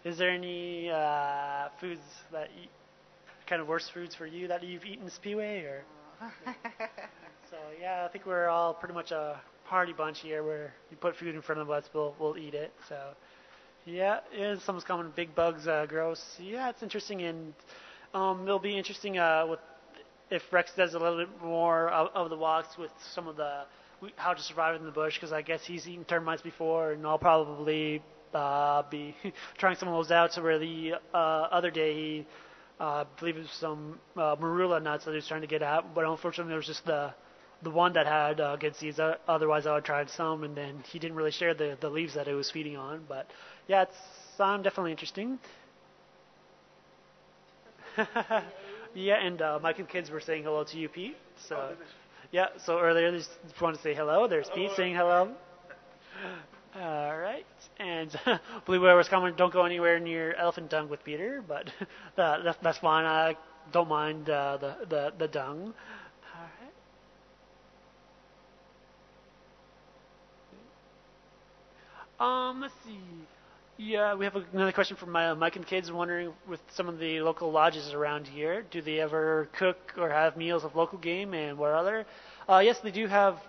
Is there any foods that kind of worst foods for you that you've eaten this Peeway or? So yeah, I think we're all pretty much a party bunch here, where you put food in front of us, we'll eat it. So yeah, someone's coming. Big bugs, gross. Yeah, it's interesting, and it'll be interesting with if Rex does a little bit more of the walks with some of the how to survive in the bush, because I guess he's eaten termites before, and I'll probably be trying some of those out. So where the other day he, I believe it was some marula nuts that he was trying to get at, but unfortunately there was just the one that had good seeds. Otherwise I would tried some, and then he didn't really share the leaves that it was feeding on. But yeah, it's definitely interesting. Yeah, and Mike and kids were saying hello to you, Pete. So yeah, so earlier they just wanted to say hello. There's Pete saying hello. All right, and believe whoever's coming, don't go anywhere near elephant dung with Peter, but that's fine. I don't mind the dung. All right. Let's see. Yeah, we have another question from Mike and kids wondering, with some of the local lodges around here, do they ever cook or have meals of local game, and what other? Yes, they do have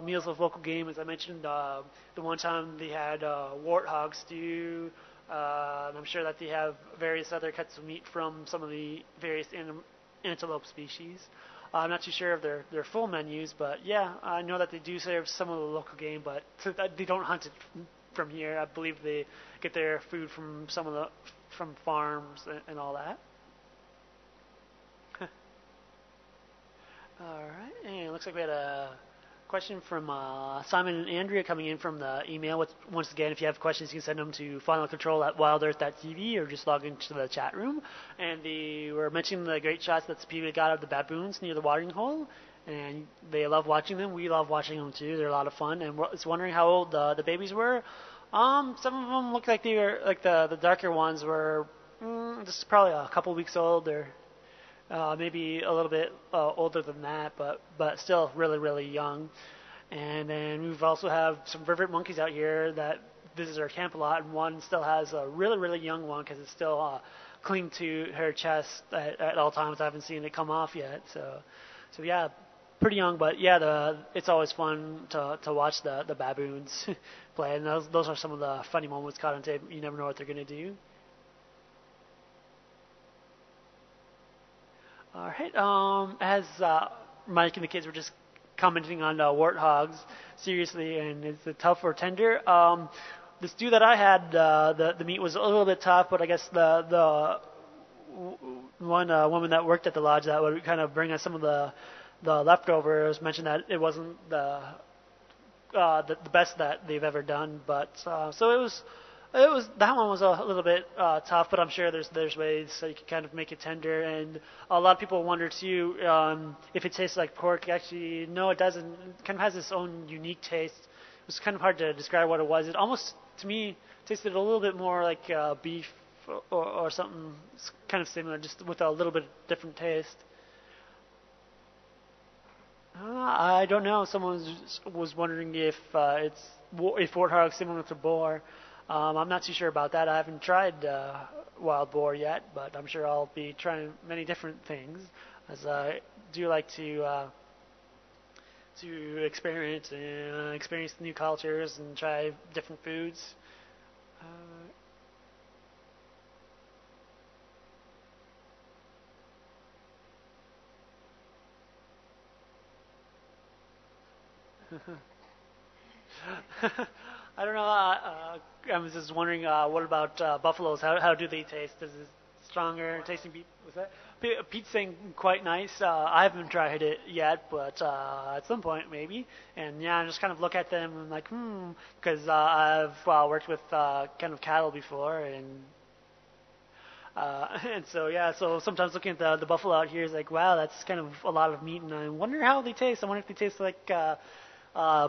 meals of local game. As I mentioned, the one time they had warthog stew. And I'm sure that they have various other cuts of meat from some of the various antelope species. I'm not too sure of their full menus, but yeah, I know that they do serve some of the local game, but they don't hunt it from here. I believe they get their food from some of the from farms and all that. All right, and it looks like we had a question from Simon and Andrea coming in from the email. Once again, if you have questions, you can send them to finalcontrol@wildearth.tv or just log into the chat room. And they were mentioning the great shots that Speedway got of the baboons near the watering hole. And they love watching them. We love watching them too. They're a lot of fun. And was wondering how old the babies were. Some of them looked like they were like the darker ones were just probably a couple weeks old, or maybe a little bit older than that, but still really young. And then we've also have some vervet monkeys out here that visit our camp a lot, and one still has a really young one because it's still clinging to her chest at all times. I haven't seen it come off yet, so yeah, pretty young, but yeah, it's always fun to watch the baboons play, and those are some of the funny moments caught on tape. You never know what they're gonna do. All right. As Mike and the kids were just commenting on warthogs, seriously, and is it tough or tender? The stew that I had, the meat was a little bit tough, but I guess the one woman that worked at the lodge that would kind of bring us some of the leftovers mentioned that it wasn't the best that they've ever done, but so it was that one was a little bit tough, but I'm sure there's ways so you can kind of make it tender. And a lot of people wonder too if it tastes like pork. Actually, no, it doesn't. It kind of has its own unique taste. It was kind of hard to describe what it was. It almost, to me, tasted a little bit more like beef or something kind of similar, just with a little bit different taste. I don't know. Someone was wondering if warthog similar to boar. I'm not too sure about that. I haven't tried wild boar yet, but I'm sure I'll be trying many different things, as I do like to experience new cultures and try different foods. I don't know. I was just wondering, what about buffaloes? How do they taste? Is it stronger tasting beef? Was that Pete's saying quite nice? I haven't tried it yet, but at some point maybe. And yeah, I just kind of look at them and like, because I've worked with kind of cattle before, and so yeah, so sometimes looking at the buffalo out here is like, wow, that's kind of a lot of meat, and I wonder how they taste. I wonder if they taste like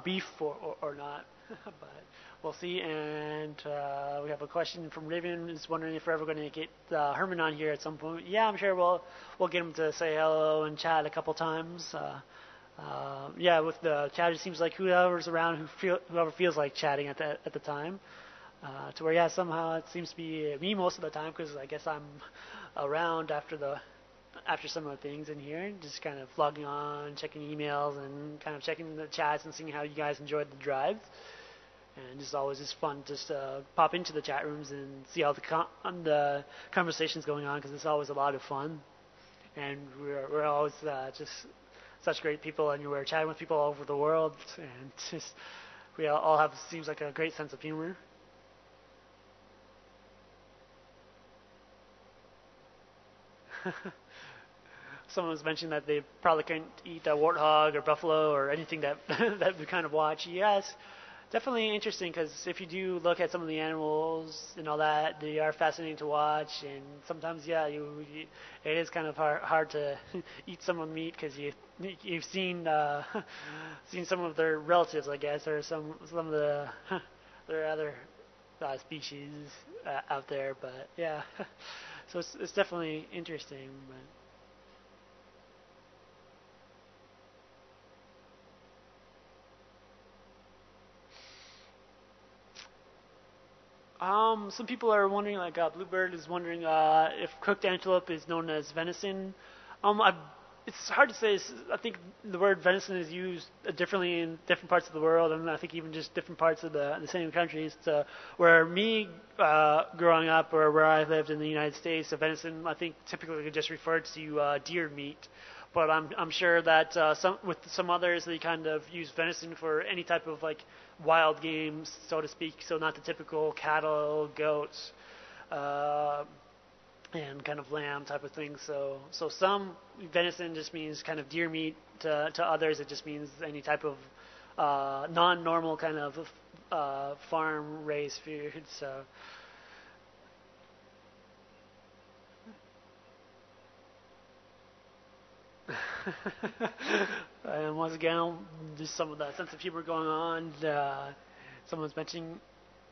beef or not. But we'll see. And we have a question from Raven, who's wondering if we're ever going to get Herman on here at some point. Yeah, I'm sure we'll get him to say hello and chat a couple times. Yeah, with the chat, it seems like whoever's around, whoever feels like chatting at the time. To where, yeah, somehow it seems to be me most of the time because I guess I'm around after some of the things in here, just kind of logging on, checking emails, and kind of checking the chats and seeing how you guys enjoyed the drives. And it's always just fun just to pop into the chat rooms and see all the conversations going on because it's always a lot of fun. And we're always just such great people, and we're chatting with people all over the world, and just we all have seems like a great sense of humor. Someone was mentioning that they probably couldn't eat a warthog or buffalo or anything that that we kind of watch. Yes, definitely interesting because if you do look at some of the animals and all that, they are fascinating to watch. And sometimes, yeah, it is kind of hard to eat some of the meat because you've seen seen some of their relatives, I guess, or some of the their other species out there. But yeah, so it's definitely interesting. But some people are wondering, like Bluebird is wondering if cooked antelope is known as venison. I, it's hard to say. I think the word venison is used differently in different parts of the world, and I think even just different parts of the same countries. So, where me growing up, or where I lived in the United States, venison I think typically just referred to deer meat. But I'm sure that some others they kind of use venison for any type of like wild games, so to speak. So not the typical cattle, goats, uh, and kind of lamb type of thing. So some venison just means kind of deer meat. To others, it just means any type of non-normal kind of farm-raised food. So. And once again, just some of the sense of humor going on. Someone's mentioning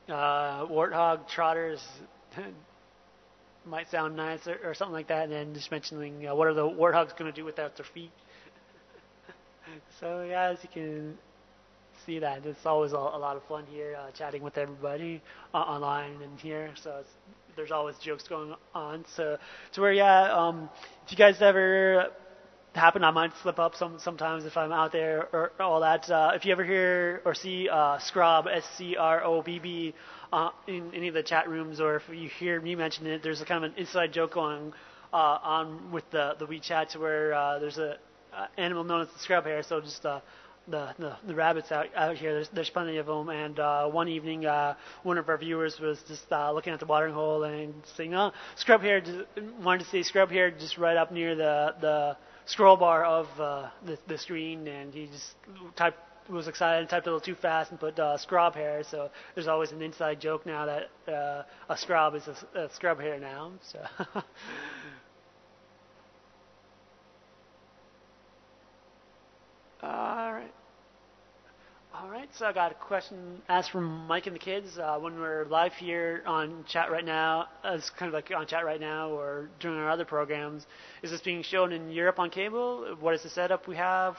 warthog trotters might sound nice or something like that, and then just mentioning what are the warthogs going to do without their feet. So yeah, as you can see that it's always a lot of fun here, chatting with everybody online and here. So there's always jokes going on. So to where yeah, if you guys ever happen, I might slip up sometimes if I'm out there or all that. If you ever hear or see Scrob, SCROBB, in any of the chat rooms, or if you hear me mention it, there's a kind of an inside joke going on with the WeChat to where there's a animal known as the scrub hare. So just the rabbits out here. There's plenty of them. And one evening, one of our viewers was just looking at the watering hole and saying, "Oh, scrub hare." Wanted to say scrub hare just right up near the scroll bar of the screen, and he just was excited and typed a little too fast and put scrub hair. So there's always an inside joke now that a scrub is a scrub hair now. So. All right. All right, so I got a question asked from Mike and the kids. When we're live here on chat right now, it's kind of like on chat right now or during our other programs, is this being shown in Europe on cable? What is the setup we have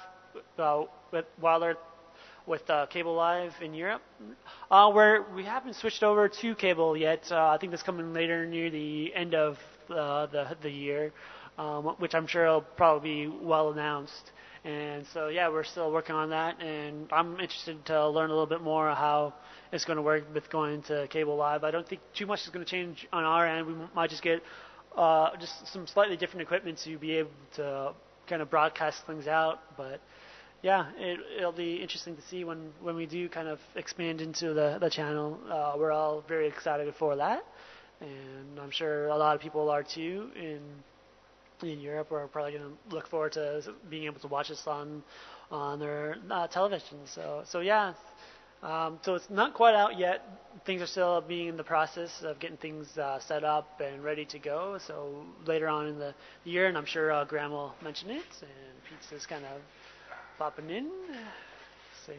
with Wild Earth with cable live in Europe? Where we haven't switched over to cable yet. I think that's coming later near the end of the year, which I'm sure will probably be well announced. And so, yeah, we're still working on that, and I'm interested to learn a little bit more how it's going to work with going to cable live. I don't think too much is going to change on our end. We might just get just some slightly different equipment to be able to kind of broadcast things out. But yeah, it'll be interesting to see when we do kind of expand into the channel. We're all very excited for that, and I'm sure a lot of people are too. In Europe are probably going to look forward to being able to watch this on their television. So yeah, so it's not quite out yet. Things are still being in the process of getting things set up and ready to go. So later on in the year, and I'm sure Graham will mention it, and Pete's just kind of popping in.